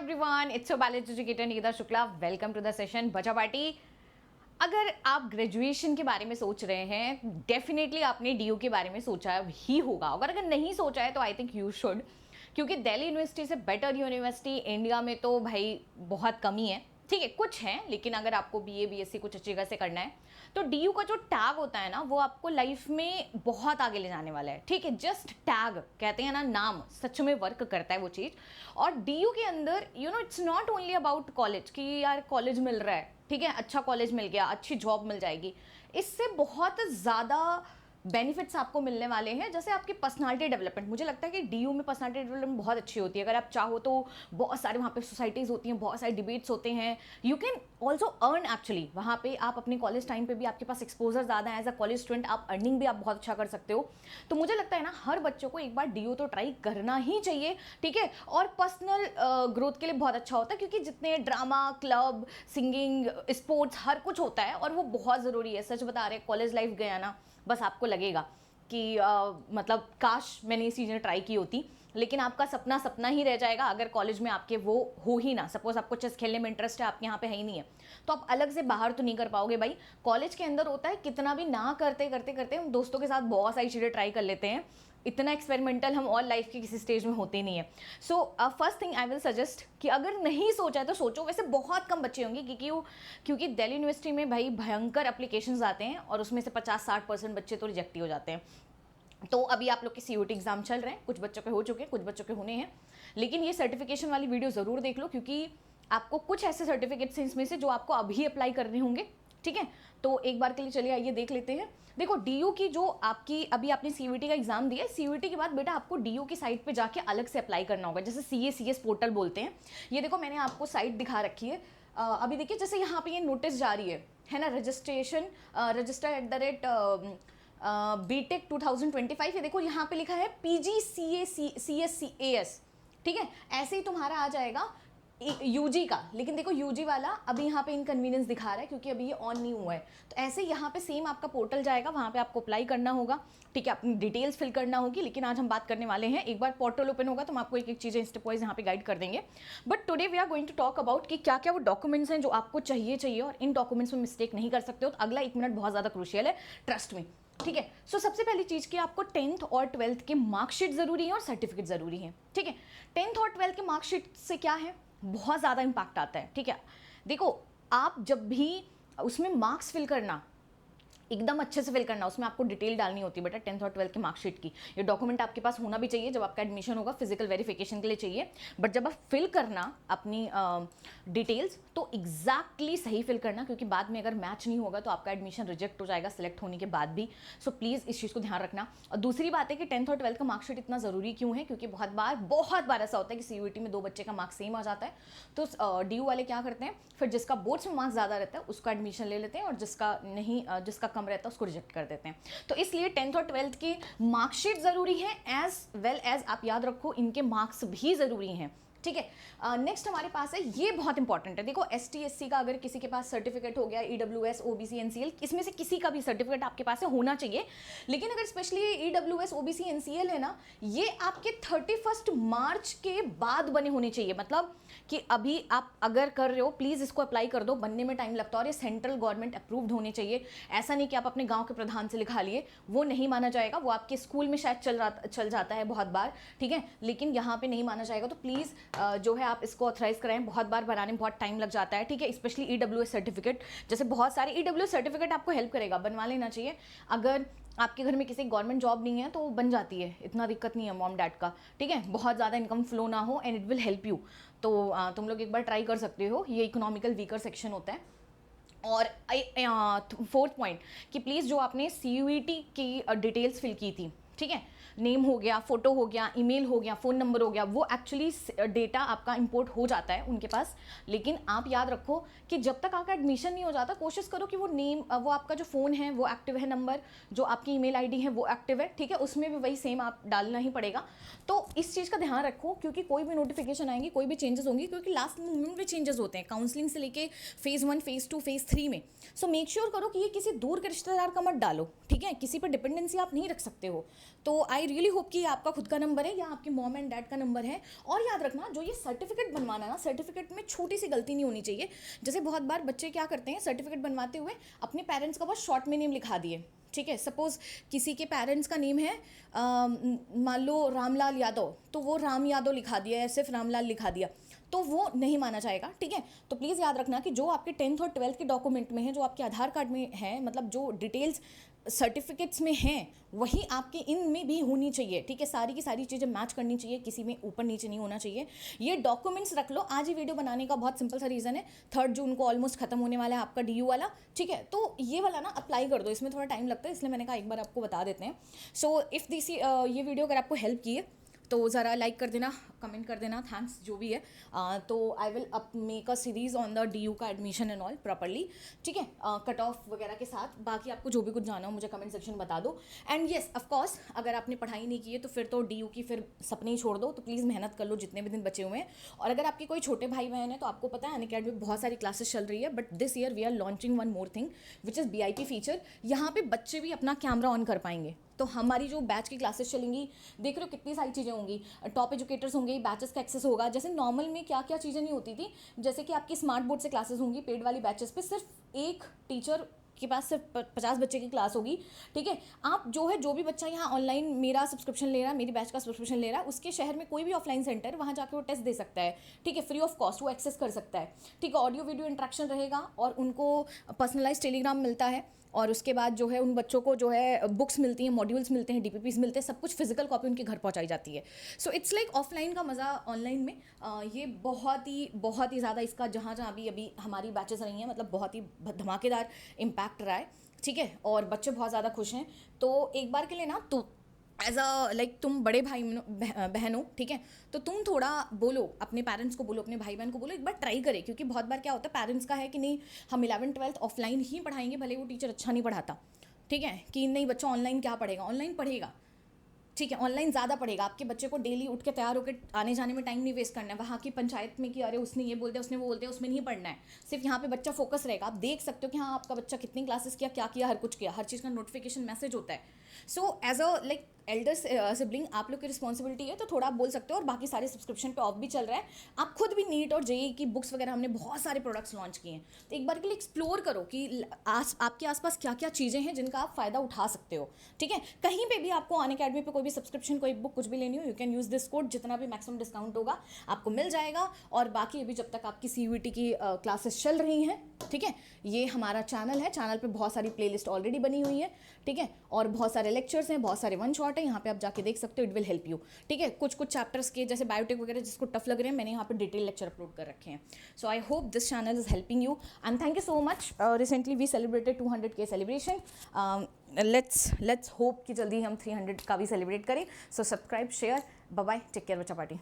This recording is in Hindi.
Everyone, it's your balance educator Nikita Shukla. Welcome to the session बचा पार्टी। अगर आप ग्रेजुएशन के बारे में सोच रहे हैं, डेफिनेटली आपने डीयू के बारे में सोचा ही होगा। अगर नहीं सोचा है तो आई थिंक यू शुड, क्योंकि दिल्ली यूनिवर्सिटी से बेटर यूनिवर्सिटी इंडिया में तो भाई बहुत कम ही है। ठीक है, कुछ हैं, लेकिन अगर आपको बीए बीएससी कुछ अच्छी जगह से करना है तो डीयू का जो टैग होता है ना, वो आपको लाइफ में बहुत आगे ले जाने वाला है। ठीक है, जस्ट टैग कहते हैं ना, नाम सच में वर्क करता है वो चीज़। और डीयू के अंदर it's not only about college कि यार कॉलेज मिल रहा है, ठीक है, अच्छा कॉलेज मिल गया, अच्छी जॉब मिल जाएगी। इससे बहुत ज़्यादा बेनिफिट्स आपको मिलने वाले हैं, जैसे आपकी पर्सनालिटी डेवलपमेंट। मुझे लगता है कि डीयू में पर्सनालिटी डेवलपमेंट बहुत अच्छी होती है। अगर आप चाहो तो बहुत सारे वहाँ पे सोसाइटीज़ होती हैं, बहुत सारे डिबेट्स होते हैं। You can also earn actually वहाँ पे। आप अपने कॉलेज टाइम पे भी आपके पास एक्सपोजर ज़्यादा है, एज अ कॉलेज स्टूडेंट आप अर्निंग भी आप बहुत अच्छा कर सकते हो। तो मुझे लगता है ना, हर बच्चों को एक बार डीयू तो ट्राई करना ही चाहिए। ठीक है, और पर्सनल ग्रोथ के लिए बहुत अच्छा होता है, क्योंकि जितने ड्रामा, क्लब, सिंगिंग, स्पोर्ट्स हर कुछ होता है और वो बहुत ज़रूरी है। सच बता रहे, कॉलेज लाइफ गया ना, बस आपको लगेगा कि मतलब काश मैंने ये चीज़ें ट्राई की होती, लेकिन आपका सपना सपना ही रह जाएगा अगर कॉलेज में आपके वो हो ही ना। सपोज आपको चेस खेलने में इंटरेस्ट है, आपके यहाँ पे है ही नहीं है, तो आप अलग से बाहर तो नहीं कर पाओगे भाई। कॉलेज के अंदर होता है, कितना भी ना करते करते करते हम दोस्तों के साथ बहुत सारी चीज़ें ट्राई कर लेते हैं। इतना एक्सपेरिमेंटल हम और लाइफ के किसी स्टेज में होते नहीं है। So first thing I will suggest कि अगर नहीं सोचा है तो सोचो। वैसे बहुत कम बच्चे होंगे, क्योंकि दिल्ली यूनिवर्सिटी में भाई भयंकर एप्लीकेशंस आते हैं और उसमें से 50-60% बच्चे तो रिजेक्ट ही हो जाते हैं। तो अभी आप लोग के सीयूटी एग्जाम चल रहे हैं, कुछ बच्चों के हो चुके हैं, कुछ बच्चों के होने हैं। लेकिन ये सर्टिफिकेशन वाली वीडियो ज़रूर देख लो, क्योंकि आपको कुछ ऐसे सर्टिफिकेट्स हैं इसमें से जो आपको अभी अप्लाई करने होंगे। ठीक है, तो एक बार के लिए चलिए आइए देख लेते हैं। देखो, डीयू की जो आपकी अभी आपने सीयूटी का एग्जाम दिया है, सीयूटी के बाद बेटा आपको डीयू की साइट पे जाके अलग से अप्लाई करना होगा, जैसे सीएस पोर्टल बोलते हैं। ये देखो, मैंने आपको साइट दिखा रखी है। अभी देखिए, जैसे यहाँ पे ये नोटिस जारी है ना, रजिस्ट्रेशन रजिस्टर BTech 2025। ये देखो यहाँ पे लिखा है PGCACS। ठीक है, ऐसे ही तुम्हारा आ जाएगा यूजी का। लेकिन देखो, यूजी वाला अभी यहाँ पे इनकन्वीनियंस दिखा रहा है, क्योंकि अभी ये ऑन नहीं हुआ है। तो ऐसे यहाँ पे सेम आपका पोर्टल जाएगा, वहाँ पे आपको अप्लाई करना होगा। ठीक है, अपनी डिटेल्स फिल करना होगी। लेकिन आज हम बात करने वाले हैं, एक बार पोर्टल ओपन होगा तो हम आपको एक एक चीज़ें स्टेप वाइज यहाँ पे गाइड कर देंगे। But today we are going to talk about कि क्या क्या वो डॉक्यूमेंट्स हैं जो आपको चाहिए, और इन डॉक्यूमेंट्स में मिस्टेक नहीं कर सकते हो। तो अगला 1 मिनट बहुत ज़्यादा क्रूशियल है, ट्रस्ट में। ठीक है, सो सबसे पहली चीज़ कि आपको 10th और 12th के मार्कशीट ज़रूरी है और सर्टिफिकेट ज़रूरी है। ठीक है, 10th और 12th के मार्कशीट से क्या है, बहुत ज़्यादा इम्पैक्ट आता है। ठीक है, देखो, आप जब भी उसमें मार्क्स फिल करना, एकदम अच्छे से फिल करना, उसमें आपको डिटेल डालनी होती है बेटा 10th और 12th की मार्कशीट की। ये डॉक्यूमेंट आपके पास होना भी चाहिए, जब आपका एडमिशन होगा फिजिकल वेरिफिकेशन के लिए चाहिए। बट जब आप फिल करना अपनी डिटेल्स, तो एग्जैक्टली सही फिल करना, क्योंकि बाद में अगर मैच नहीं होगा तो आपका एडमिशन रिजेक्ट हो जाएगा सिलेक्ट होने के बाद भी। सो प्लीज़ इस चीज़ को ध्यान रखना। और दूसरी बात है कि 10th और 12th का मार्कशीट इतना ज़रूरी क्यों है, क्योंकि बहुत बार ऐसा होता है कि सीयूटी में 2 बच्चे का मार्क्स सेम आ जाता है। तो डीयू वाले क्या करते हैं, फिर जिसका बोर्ड्स में मार्क्स ज़्यादा रहता है उसका एडमिशन ले लेते हैं, और जिसका कम रहता है उसको रिजेक्ट कर देते हैं। तो इसलिए 10th और 12th की मार्कशीट जरूरी है, एज वेल एज आप याद रखो इनके मार्क्स भी जरूरी हैं। ठीक है, नेक्स्ट हमारे पास है, ये बहुत इंपॉर्टेंट है। देखो, ST SC का अगर किसी के पास सर्टिफिकेट हो गया, EWS OBC NCL, इसमें से किसी का भी सर्टिफिकेट आपके पास होना चाहिए। लेकिन अगर स्पेशली EWS OBC NCL है ना, ये आपके 31 मार्च के बाद बने होने चाहिए। मतलब कि अभी आप अगर कर रहे हो, प्लीज़ इसको अप्लाई कर दो, बनने में टाइम लगता है, और ये सेंट्रल गवर्नमेंट अप्रूव्ड होने चाहिए। ऐसा नहीं कि आप अपने गांव के प्रधान से लिखा लिए, वो नहीं माना जाएगा। वो आपके स्कूल में शायद चल जाता है बहुत बार, ठीक है, लेकिन यहाँ पे नहीं माना जाएगा। तो प्लीज़ जो है आप इसको ऑथराइज कराएं। बहुत बार बनाने में बहुत टाइम लग जाता है। ठीक है, स्पेशली EWS सर्टिफिकेट, जैसे बहुत सारे EWS सर्टिफिकेट आपको हेल्प करेगा, बनवा लेना चाहिए। अगर आपके घर में किसी गवर्नमेंट जॉब नहीं है तो बन जाती है, इतना दिक्कत नहीं है मॉम डैड का। ठीक है, बहुत ज़्यादा इनकम फ्लो ना हो, and it will help you. तो तुम लोग एक बार ट्राई कर सकते हो। ये इकोनॉमिकल वीकर सेक्शन होता है। और 4th पॉइंट कि प्लीज़ जो आपने CUET की डिटेल्स फिल की थी, ठीक है, नेम हो गया, फोटो हो गया, ईमेल हो गया, फ़ोन नंबर हो गया, वो एक्चुअली डेटा आपका इंपोर्ट हो जाता है उनके पास। लेकिन आप याद रखो कि जब तक आपका एडमिशन नहीं हो जाता, कोशिश करो कि वो नेम, वो आपका जो फ़ोन है वो एक्टिव है, नंबर जो आपकी ईमेल आईडी है वो एक्टिव है। ठीक है, उसमें भी वही सेम आप डालना ही पड़ेगा। तो इस चीज़ का ध्यान रखो, क्योंकि कोई भी नोटिफिकेशन आएंगी, कोई भी चेंजेस होंगी, क्योंकि लास्ट मोमेंट में चेंजेस होते हैं काउंसलिंग से लेके फेज़ 1, फेज़ 2, फेज़ 3 में। सो मेक श्योर करो कि ये किसी दूर के रिश्तेदार का मत डालो। ठीक है, किसी पर डिपेंडेंसी आप नहीं रख सकते हो। तो आई रियली होप कि ये आपका खुद का नंबर है या आपके मॉम एंड डैड का नंबर है। और याद रखना, जो ये सर्टिफिकेट बनवाना ना, सर्टिफिकेट में छोटी सी गलती नहीं होनी चाहिए। जैसे बहुत बार बच्चे क्या करते हैं, सर्टिफिकेट बनवाते हुए अपने पेरेंट्स का बहुत शॉर्ट में नेम लिखा दिए। ठीक है, सपोज किसी के पेरेंट्स का नेम है मान लो रामलाल यादव, तो वो राम यादव लिखा दिया या सिर्फ रामलाल लिखा दिया, तो वो नहीं माना जाएगा। ठीक है, तो प्लीज़ याद रखना कि जो आपके 10th और 12th के डॉक्यूमेंट में है, जो आपके आधार कार्ड में है, मतलब जो डिटेल्स सर्टिफिकेट्स में हैं, वही आपके इन में भी होनी चाहिए। ठीक है, सारी की सारी चीज़ें मैच करनी चाहिए, किसी में ऊपर नीचे नहीं होना चाहिए। ये डॉक्यूमेंट्स रख लो। आज ये वीडियो बनाने का बहुत सिंपल सा रीज़न है, 3 जून को ऑलमोस्ट खत्म होने वाला है आपका DU वाला। ठीक है, तो ये वाला ना अप्लाई कर दो, इसमें थोड़ा टाइम लगता है, इसलिए मैंने कहा एक बार आपको बता देते हैं। सो इफ़ दिस ये वीडियो अगर आपको हेल्प किए तो ज़रा लाइक कर देना, कमेंट कर देना, थैंक्स जो भी है। तो I will up make a series on the DU का एडमिशन एंड ऑल प्रॉपरली। ठीक है, कट ऑफ वगैरह के साथ। बाकी आपको जो भी कुछ जाना हो मुझे कमेंट सेक्शन बता दो। एंड येस, ऑफकोर्स अगर आपने पढ़ाई नहीं की है तो फिर तो DU की फिर सपने ही छोड़ दो। तो प्लीज़ मेहनत कर लो जितने भी दिन बचे हुए हैं। और अगर आपके कोई छोटे भाई बहन है तो आपको पता है अनअकैडमी में बहुत सारी क्लासेस चल रही है, but this year we are launching one more thing which is BIP feature. यहाँ पे बच्चे भी अपना कैमरा ऑन कर पाएंगे। तो हमारी जो बैच की क्लासेस चलेंगी, देख रहे हो कितनी सारी चीज़ें होंगी, टॉप एजुकेटर्स होंगे, बैचेस का एक्सेस होगा। जैसे नॉर्मल में क्या क्या चीज़ें नहीं होती थी, जैसे कि आपकी स्मार्ट बोर्ड से क्लासेस होंगी पेड वाली बैचेस पे, सिर्फ एक टीचर के पास सिर्फ 50 बच्चे की क्लास होगी। ठीक है, आप जो भी बच्चा यहाँ ऑनलाइन मेरा सब्सक्रिप्शन ले रहा है, मेरी बैच का सब्सक्रिप्शन ले रहा है, उसके शहर में कोई भी ऑफलाइन सेंटर, वहाँ जाके वो टेस्ट दे सकता है। ठीक है, फ्री ऑफ कॉस्ट वो एक्सेस कर सकता है। ठीक है, ऑडियो वीडियो इंट्रैक्शन रहेगा और उनको पर्सनलाइज टेलीग्राम मिलता है। और उसके बाद जो है उन बच्चों को जो है बुक्स मिलती हैं, मॉड्यूल्स मिलते हैं, DPPs मिलते हैं, सब कुछ फिजिकल कॉपी उनके घर पहुंचाई जाती है। सो इट्स लाइक ऑफलाइन का मज़ा ऑनलाइन में। ये बहुत ही ज़्यादा इसका जहाँ भी अभी हमारी बैचेस रही हैं, मतलब बहुत ही धमाकेदार इम्पैक्ट रहा है। ठीक है, और बच्चे बहुत ज़्यादा खुश हैं। तो एक बार के लिए ना तो एज अ लाइक तुम बड़े भाई बहन हो, ठीक है, तो तुम थोड़ा बोलो अपने पेरेंट्स को, बोलो अपने भाई बहन को, बोलो एक बार ट्राई करें। क्योंकि बहुत बार क्या होता है, पेरेंट्स का है कि नहीं हम 11th 12th ऑफलाइन ही पढ़ाएंगे, भले वो टीचर अच्छा नहीं पढ़ाता। ठीक है, कि नहीं बच्चा ऑनलाइन क्या पढ़ेगा, ऑनलाइन पढ़ेगा। ठीक है, ऑनलाइन ज़्यादा पड़ेगा। आपके बच्चे को डेली उठ के तैयार होकर आने जाने में टाइम नहीं वेस्ट करना है। वहाँ की पंचायत में कि अरे उसने ये बोल दिया, उसने वो बोल दिया, उसमें नहीं पढ़ना है। सिर्फ यहाँ पे बच्चा फोकस रहेगा। आप देख सकते हो कि हाँ आपका बच्चा कितनी क्लासेस किया, क्या किया, हर कुछ किया, हर चीज़ का नोटिफिकेशन मैसेज होता है। So as a like elder sibling आप लोग की रिस्पॉन्सिबिलिटी है, तो थोड़ा आप बोल सकते हो। और बाकी सारे सब्सक्रिप्शन पे ऑफ भी चल रहा है। आप खुद भी नीट और JEE की बुक्स वगैरह हमने बहुत सारे प्रोडक्ट्स लॉन्च किए हैं, तो एक बार के लिए एक्सप्लोर करो कि आपके आसपास क्या क्या चीज़ें हैं जिनका आप फ़ायदा उठा सकते हो। ठीक है, कहीं पे भी आपको अनअकैडमी पे कोई भी सब्सक्रिप्शन, कोई बुक कुछ भी लेनी हो, you can use this code, जितना भी मैक्सिमम डिस्काउंट होगा आपको मिल जाएगा। और बाकी अभी जब तक आपकी CUET की क्लासेस चल रही हैं, ठीक है, ये हमारा चैनल है, चैनल पे बहुत सारी प्लेलिस्ट ऑलरेडी बनी हुई है। ठीक है, और बहुत सारे लेक्चर्स हैं, बहुत सारे वन शॉट है, यहाँ पे आप जाके देख सकते हो, इट विल हेल्प यू। ठीक है, कुछ चैप्टर्स के जैसे बायोटेक वगैरह जिसको टफ लग रहे हैं, मैंने यहाँ पे डिटेल लेक्चर अपलोड कर रखे हैं। So I hope this channel is helping you and thank you so much. Recently we celebrated 200K celebration. Let's hope कि जल्दी हम 300 का भी सेलिब्रेट करें। So subscribe, share, bye bye, take care बच्चा पार्टी।